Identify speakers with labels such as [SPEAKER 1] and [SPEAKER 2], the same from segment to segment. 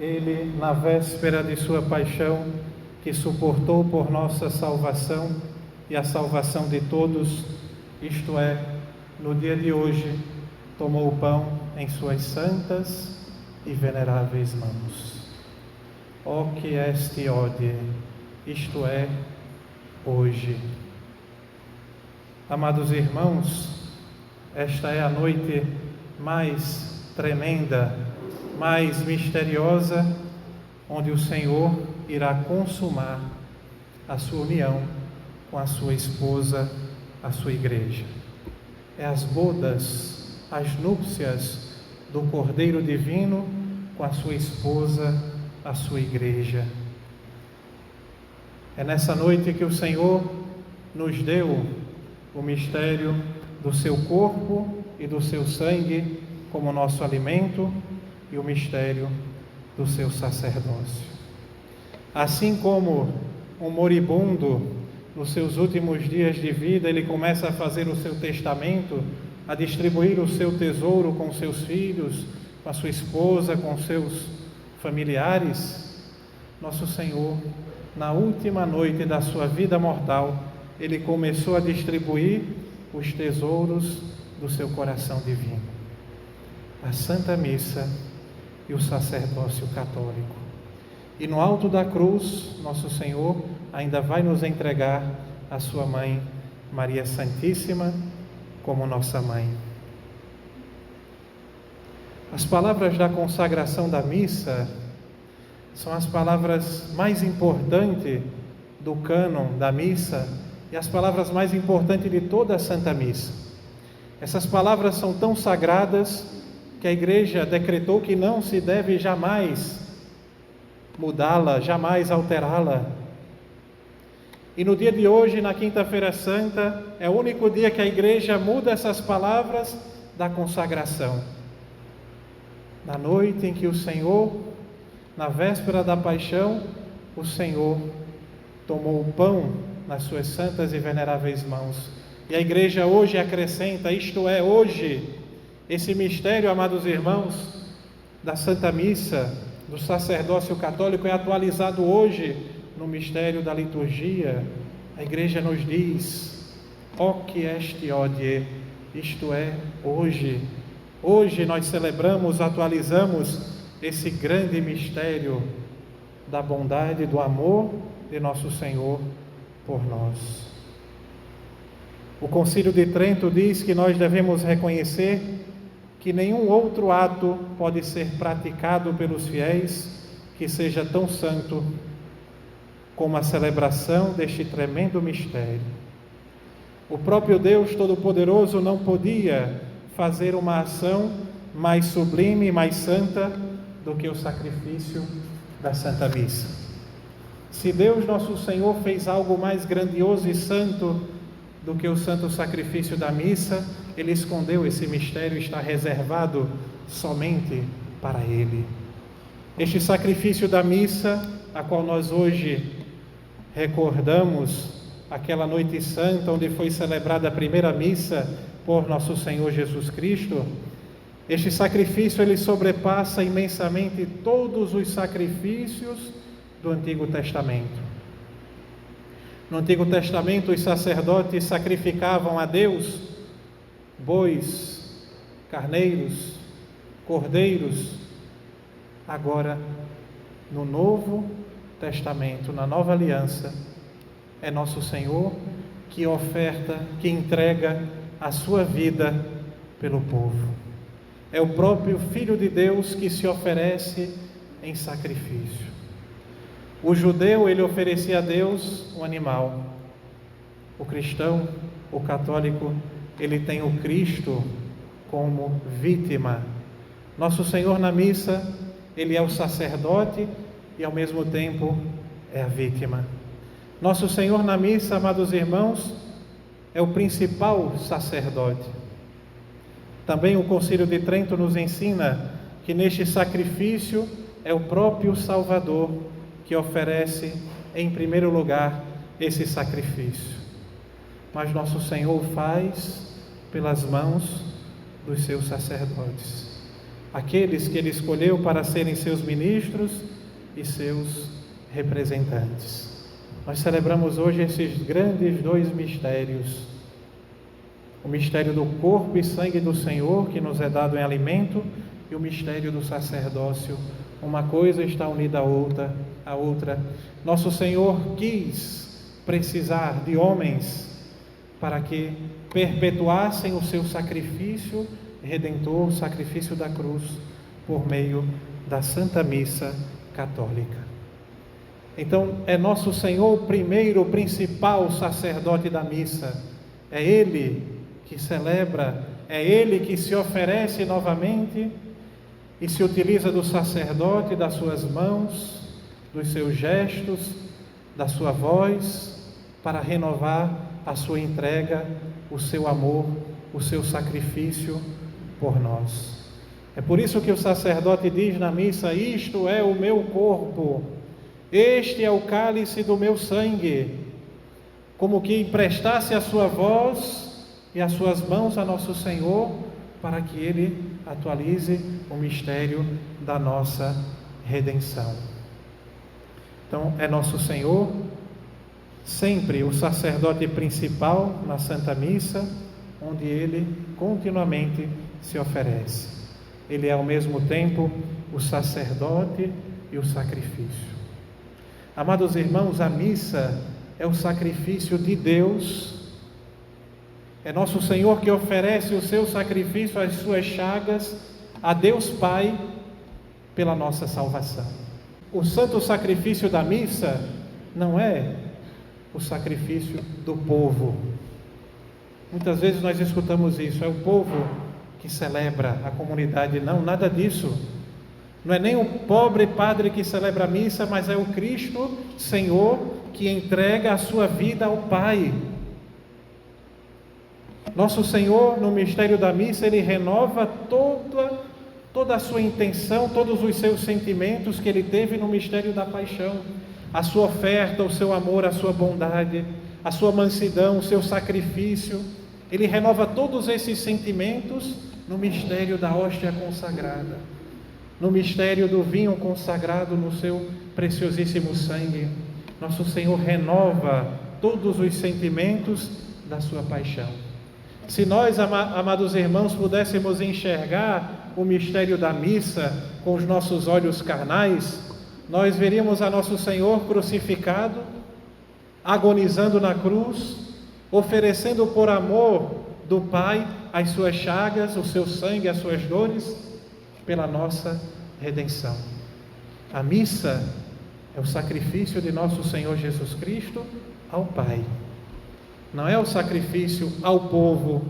[SPEAKER 1] Ele, na véspera de sua paixão, que suportou por nossa salvação e a salvação de todos, isto é, no dia de hoje, tomou o pão em suas santas e veneráveis mãos. Ó que este odie, isto é, hoje. Amados irmãos, esta é a noite mais tremenda, mais misteriosa, onde o Senhor irá consumar a sua união com a sua esposa, a sua igreja. É as bodas, as núpcias do Cordeiro Divino com a sua esposa, a sua igreja. É nessa noite que o Senhor nos deu o mistério do seu corpo e do seu sangue como nosso alimento e o mistério do seu sacerdócio. Assim como um moribundo, nos seus últimos dias de vida, ele começa a fazer o seu testamento, a distribuir o seu tesouro com seus filhos, com a sua esposa, com seus familiares, nosso Senhor, na última noite da sua vida mortal, ele começou a distribuir os tesouros do seu coração divino, a Santa Missa e o sacerdócio católico. E no alto da cruz, nosso Senhor ainda vai nos entregar a sua mãe, Maria Santíssima, como nossa mãe. As palavras da consagração da missa são as palavras mais importantes do cânon da missa e as palavras mais importantes de toda a Santa Missa. Essas palavras são tão sagradas que a Igreja decretou que não se deve jamais mudá-la, jamais alterá-la. E no dia de hoje, na Quinta-feira Santa, é o único dia que a Igreja muda essas palavras da consagração. Na noite em que o Senhor, na véspera da paixão, o Senhor tomou o pão nas suas santas e veneráveis mãos. E a Igreja hoje acrescenta, isto é, hoje, esse mistério, amados irmãos, da Santa Missa, do sacerdócio católico é atualizado hoje no mistério da liturgia. A Igreja nos diz, ó que este odie, isto é, hoje. Hoje nós celebramos, atualizamos esse grande mistério da bondade, do amor de nosso Senhor por nós. O Concílio de Trento diz que nós devemos reconhecer que nenhum outro ato pode ser praticado pelos fiéis que seja tão santo como a celebração deste tremendo mistério. O próprio Deus Todo-Poderoso não podia fazer uma ação mais sublime, mais santa do que o sacrifício da Santa Missa. Se Deus nosso Senhor fez algo mais grandioso e santo do que o santo sacrifício da missa, Ele escondeu esse mistério e está reservado somente para Ele. Este sacrifício da missa, a qual nós hoje recordamos, aquela noite santa onde foi celebrada a primeira missa por nosso Senhor Jesus Cristo, este sacrifício ele sobrepassa imensamente todos os sacrifícios do Antigo Testamento. No Antigo Testamento, os sacerdotes sacrificavam a Deus bois, carneiros, cordeiros. Agora, no Novo Testamento, na Nova Aliança, é nosso Senhor que oferta, que entrega a sua vida pelo povo. É o próprio Filho de Deus que se oferece em sacrifício. O judeu, ele oferecia a Deus um animal. O cristão, o católico, ele tem o Cristo como vítima. Nosso Senhor na missa, ele é o sacerdote e ao mesmo tempo é a vítima. Nosso Senhor na missa, amados irmãos, é o principal sacerdote. Também o Concílio de Trento nos ensina que neste sacrifício é o próprio Salvador que oferece em primeiro lugar esse sacrifício. Mas nosso Senhor faz pelas mãos dos seus sacerdotes. aqueles que Ele escolheu para serem seus ministros e seus representantes. Nós celebramos hoje esses grandes dois mistérios: o mistério do corpo e sangue do Senhor, que nos é dado em alimento, e o mistério do sacerdócio. Uma coisa está unida à outra. Nosso Senhor quis precisar de homens para que perpetuassem o seu sacrifício redentor, o sacrifício da cruz, por meio da Santa Missa Católica. Então, é nosso Senhor o primeiro, o principal sacerdote da missa. É Ele que celebra, é Ele que se oferece novamente e se utiliza do sacerdote, das suas mãos, dos seus gestos, da sua voz, para renovar a sua entrega, o seu amor, o seu sacrifício por nós. É por isso que o sacerdote diz na missa: isto é o meu corpo, este é o cálice do meu sangue, como que emprestasse a sua voz e as suas mãos a nosso Senhor, para que Ele atualize o mistério da nossa redenção. Então, é nosso Senhor sempre o sacerdote principal na Santa Missa, onde Ele continuamente se oferece. Ele é ao mesmo tempo o sacerdote e o sacrifício. Amados irmãos, a missa é o sacrifício de Deus. É nosso Senhor que oferece o seu sacrifício, as suas chagas, a Deus Pai, pela nossa salvação. O santo sacrifício da missa não é o sacrifício do povo. Muitas vezes nós escutamos isso: é o povo que celebra, a comunidade. Não, nada disso. Não é nem o pobre padre que celebra a missa, mas é o Cristo Senhor que entrega a sua vida ao Pai. Nosso Senhor, no mistério da missa, Ele renova toda a sua intenção, todos os seus sentimentos que Ele teve no mistério da paixão. A sua oferta, o seu amor, a sua bondade, a sua mansidão, o seu sacrifício. Ele renova todos esses sentimentos no mistério da hóstia consagrada, no mistério do vinho consagrado no seu preciosíssimo sangue. Nosso Senhor renova todos os sentimentos da sua paixão. Se nós, amados irmãos, pudéssemos enxergar o mistério da missa com os nossos olhos carnais, nós veríamos a nosso Senhor crucificado, agonizando na cruz, oferecendo por amor do Pai as suas chagas, o seu sangue, as suas dores, pela nossa redenção. A missa é o sacrifício de nosso Senhor Jesus Cristo ao Pai. Não é o sacrifício ao povo,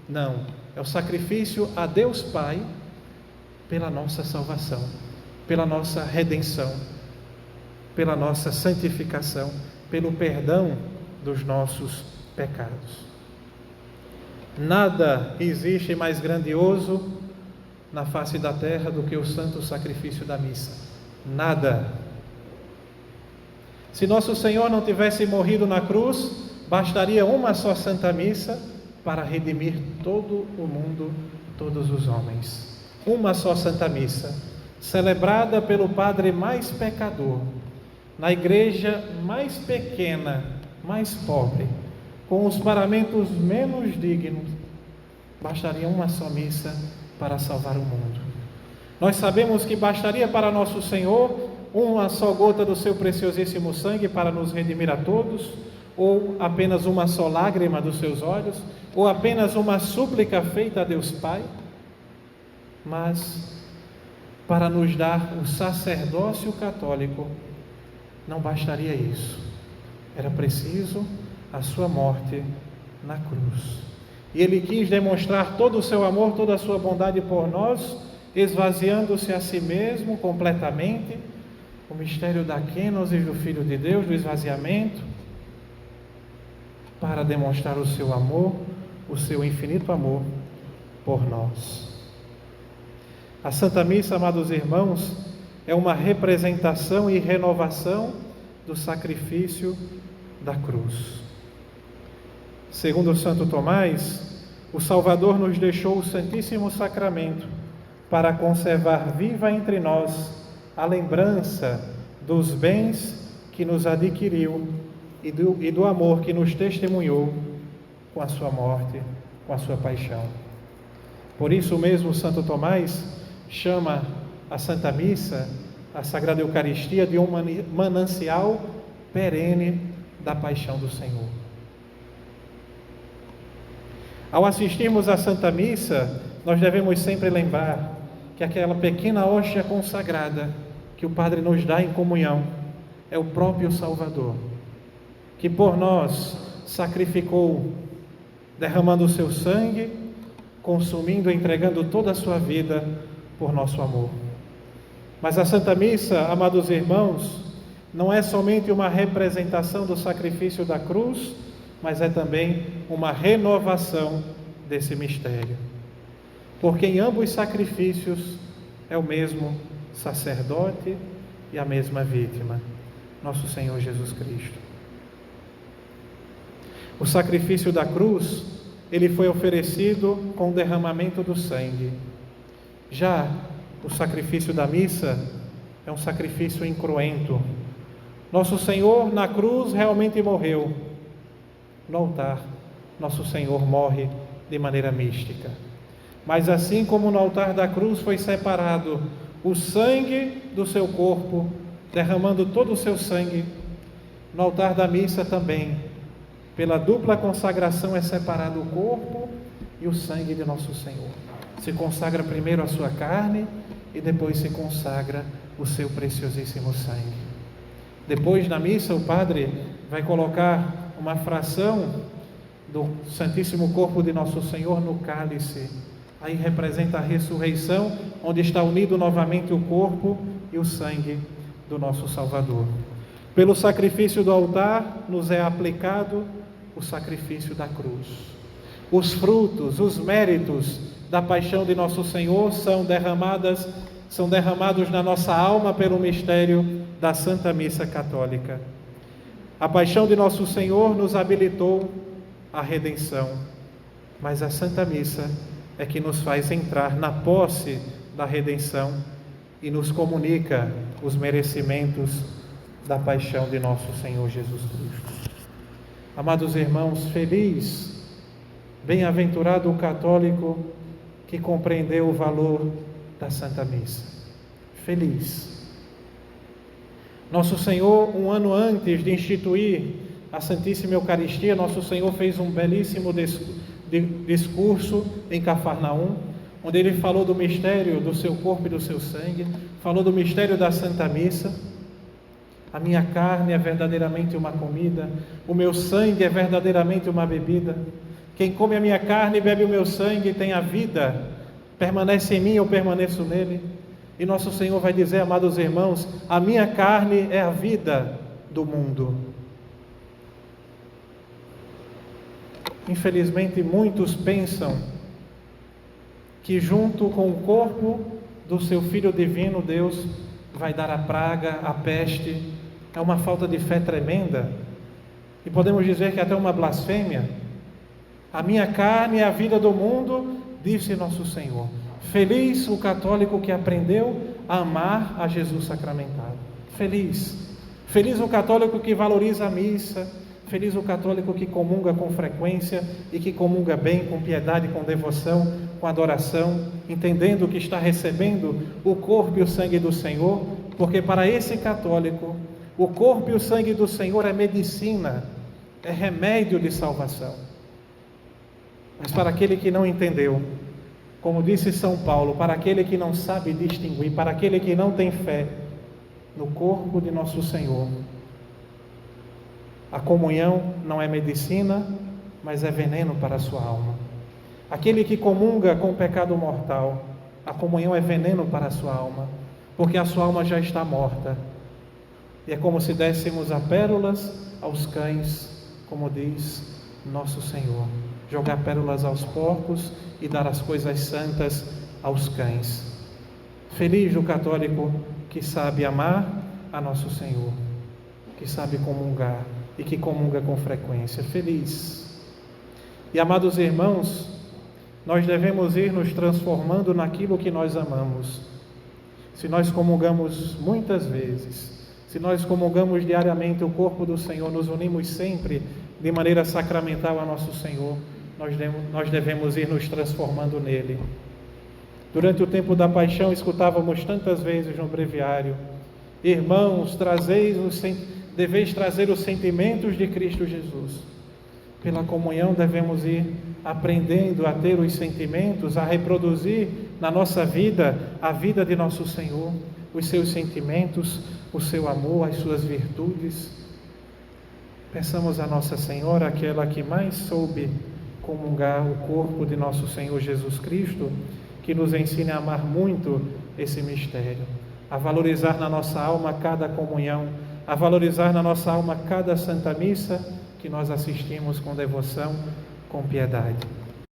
[SPEAKER 1] não. É o sacrifício a Deus Pai pela nossa salvação, pela nossa redenção, pela nossa santificação, pelo perdão dos nossos pecados. Nada existe mais grandioso na face da terra do que o santo sacrifício da missa. Nada. Se nosso Senhor não tivesse morrido na cruz, bastaria uma só Santa Missa para redimir todo o mundo, todos os homens. Uma só Santa Missa, celebrada pelo padre mais pecador, na igreja mais pequena, mais pobre, com os paramentos menos dignos, bastaria uma só missa para salvar o mundo. Nós sabemos que bastaria para nosso Senhor uma só gota do seu preciosíssimo sangue para nos redimir a todos, ou apenas uma só lágrima dos seus olhos, ou apenas uma súplica feita a Deus Pai, mas para nos dar o sacerdócio católico, não bastaria isso. Era preciso a sua morte na cruz. E Ele quis demonstrar todo o seu amor, toda a sua bondade por nós, esvaziando-se a si mesmo completamente, o mistério da kenosis do Filho de Deus, do esvaziamento, para demonstrar o seu amor, o seu infinito amor por nós. A Santa Missa, amados irmãos, é uma representação e renovação do sacrifício da cruz. Segundo Santo Tomás, o Salvador nos deixou o Santíssimo Sacramento para conservar viva entre nós a lembrança dos bens que nos adquiriu e do amor que nos testemunhou com a sua morte, com a sua paixão. Por isso mesmo Santo Tomás chama a Santa Missa, a Sagrada Eucaristia, de um manancial perene da paixão do Senhor. Ao assistirmos à Santa Missa, nós devemos sempre lembrar que aquela pequena hóstia consagrada que o Padre nos dá em comunhão é o próprio Salvador, que por nós sacrificou, derramando o seu sangue, consumindo, entregando toda a sua vida por nosso amor. Mas a Santa Missa, amados irmãos, não é somente uma representação do sacrifício da cruz, mas é também uma renovação desse mistério. Porque em ambos os sacrifícios é o mesmo sacerdote e a mesma vítima, nosso Senhor Jesus Cristo. O sacrifício da cruz, ele foi oferecido com o derramamento do sangue. Já o sacrifício da missa é um sacrifício incruento. Nosso Senhor na cruz realmente morreu. No altar, nosso Senhor morre de maneira mística. Mas assim como no altar da cruz foi separado o sangue do seu corpo, derramando todo o seu sangue, no altar da missa também, pela dupla consagração, é separado o corpo e o sangue de nosso Senhor. Se consagra primeiro a sua carne e depois se consagra o seu preciosíssimo sangue. Depois, na missa, o Padre vai colocar uma fração do Santíssimo Corpo de Nosso Senhor no cálice. Aí representa a ressurreição, onde está unido novamente o corpo e o sangue do nosso Salvador. Pelo sacrifício do altar, nos é aplicado o sacrifício da cruz. Os frutos, os méritos da paixão de nosso Senhor são derramados na nossa alma pelo mistério da Santa Missa Católica. A paixão de nosso Senhor nos habilitou à redenção, mas a Santa Missa é que nos faz entrar na posse da redenção e nos comunica os merecimentos da paixão de nosso Senhor Jesus Cristo. Amados irmãos, feliz, bem-aventurado o católico que compreendeu o valor da Santa Missa. Feliz. Nosso Senhor, um ano antes de instituir a Santíssima Eucaristia, nosso Senhor fez um belíssimo discurso em Cafarnaum, onde ele falou do mistério do seu corpo e do seu sangue, falou do mistério da Santa Missa. A minha carne é verdadeiramente uma comida, o meu sangue é verdadeiramente uma bebida. Quem come a minha carne e bebe o meu sangue tem a vida, permanece em mim, eu permaneço nele. E nosso Senhor vai dizer, amados irmãos, a minha carne é a vida do mundo. Infelizmente, muitos pensam que junto com o corpo do seu Filho Divino, Deus vai dar a praga, a peste. É uma falta de fé tremenda. E podemos dizer que até uma blasfêmia. A minha carne é a vida do mundo, disse nosso Senhor. Feliz o católico que aprendeu a amar a Jesus sacramentado. Feliz. Feliz o católico que valoriza a missa. Feliz o católico que comunga com frequência e que comunga bem, com piedade, com devoção, com adoração, entendendo que está recebendo o corpo e o sangue do Senhor, porque para esse católico, o corpo e o sangue do Senhor é medicina, é remédio de salvação. Mas para aquele que não entendeu, como disse São Paulo, para aquele que não sabe distinguir, para aquele que não tem fé no corpo de nosso Senhor, a comunhão não é medicina, mas é veneno para a sua alma. Aquele que comunga com o pecado mortal, a comunhão é veneno para a sua alma, porque a sua alma já está morta. E é como se dessemos a pérolas aos cães, como diz nosso Senhor. Jogar pérolas aos porcos e dar as coisas santas aos cães. Feliz o católico que sabe amar a nosso Senhor, que sabe comungar e que comunga com frequência. Feliz. E amados irmãos, nós devemos ir nos transformando naquilo que nós amamos. Se nós comungamos muitas vezes, se nós comungamos diariamente o corpo do Senhor, nos unimos sempre de maneira sacramental a nosso Senhor, nós devemos ir nos transformando nele. Durante o tempo da paixão, escutávamos tantas vezes no breviário: irmãos, deveis trazer os sentimentos de Cristo Jesus. Pela comunhão devemos ir aprendendo a ter os sentimentos, a reproduzir na nossa vida a vida de nosso Senhor, os seus sentimentos, o seu amor, as suas virtudes. Peçamos a Nossa Senhora, aquela que mais soube comungar o corpo de nosso Senhor Jesus Cristo, que nos ensine a amar muito esse mistério, a valorizar na nossa alma cada comunhão, a valorizar na nossa alma cada Santa Missa que nós assistimos com devoção, com piedade.